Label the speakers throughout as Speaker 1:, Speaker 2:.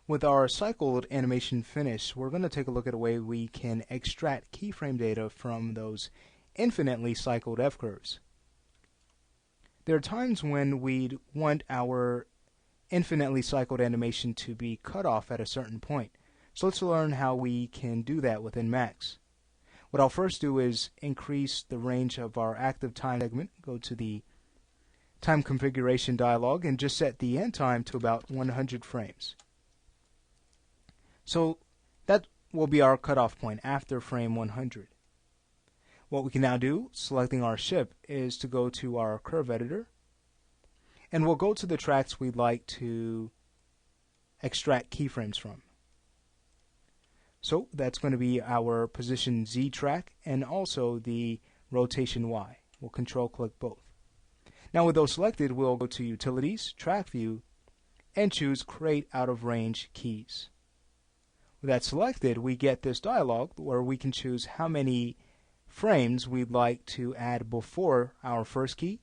Speaker 1: With our cycled animation finished, we're going to take a look at a way we can extract keyframe data from those infinitely cycled F-curves. There are times when we'd want our infinitely cycled animation to be cut off at a certain point. So let's learn how we can do that within Max. What I'll first do is increase the range of our active time segment, go to the time configuration dialog, and just set the end time to about 100 frames. So that will be our cutoff point after frame 100. What we can now do, selecting our ship, is to go to our curve editor, and we'll go to the tracks we'd like to extract keyframes from. So that's going to be our position Z track and also the rotation Y. We'll control click both. Now with those selected, we'll go to Utilities, Track View, and choose Create Out of Range Keys. With that selected, we get this dialog where we can choose how many frames we'd like to add before our first key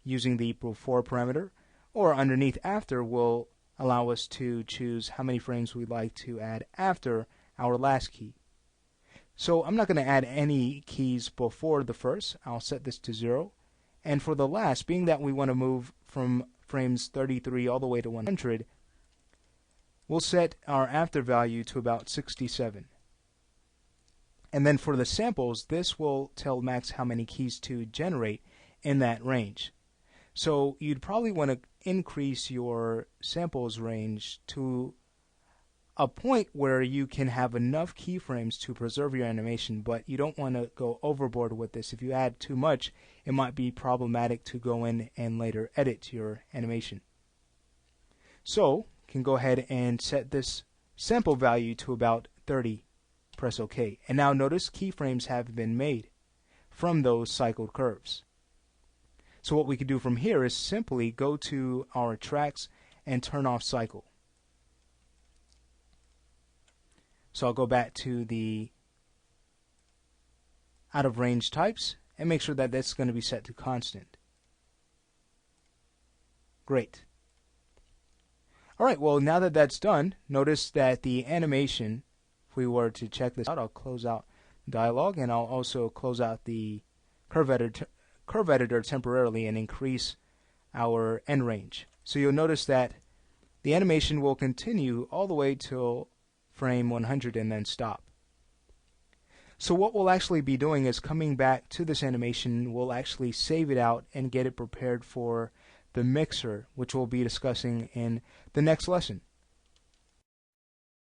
Speaker 1: using the before parameter, or underneath after will allow us to choose how many frames we'd like to add after our last key. So I'm not going to add any keys before the first. I'll set this to 0. And for the last, being that we want to move from frames 33 all the way to 100, we'll set our after value to about 67. And then for the samples, this will tell Max how many keys to generate in that range. So you'd probably want to increase your samples range to a point where you can have enough keyframes to preserve your animation, but you don't want to go overboard with this. If you add too much, it might be problematic to go in and later edit your animation. So can go ahead and set this sample value to about 30. Press OK. And now notice keyframes have been made from those cycled curves. So what we can do from here is simply go to our tracks and turn off cycle. So I'll go back to the out of range types and make sure that that's going to be set to constant. Great. Alright, well now that that's done, notice that the animation, if we were to check this out, I'll close out dialog and I'll also close out the curve editor temporarily and increase our end range. So you'll notice that the animation will continue all the way till frame 100 and then stop. So what we'll actually be doing is coming back to this animation. We'll actually save it out and get it prepared for the mixer, which we'll be discussing in the next lesson.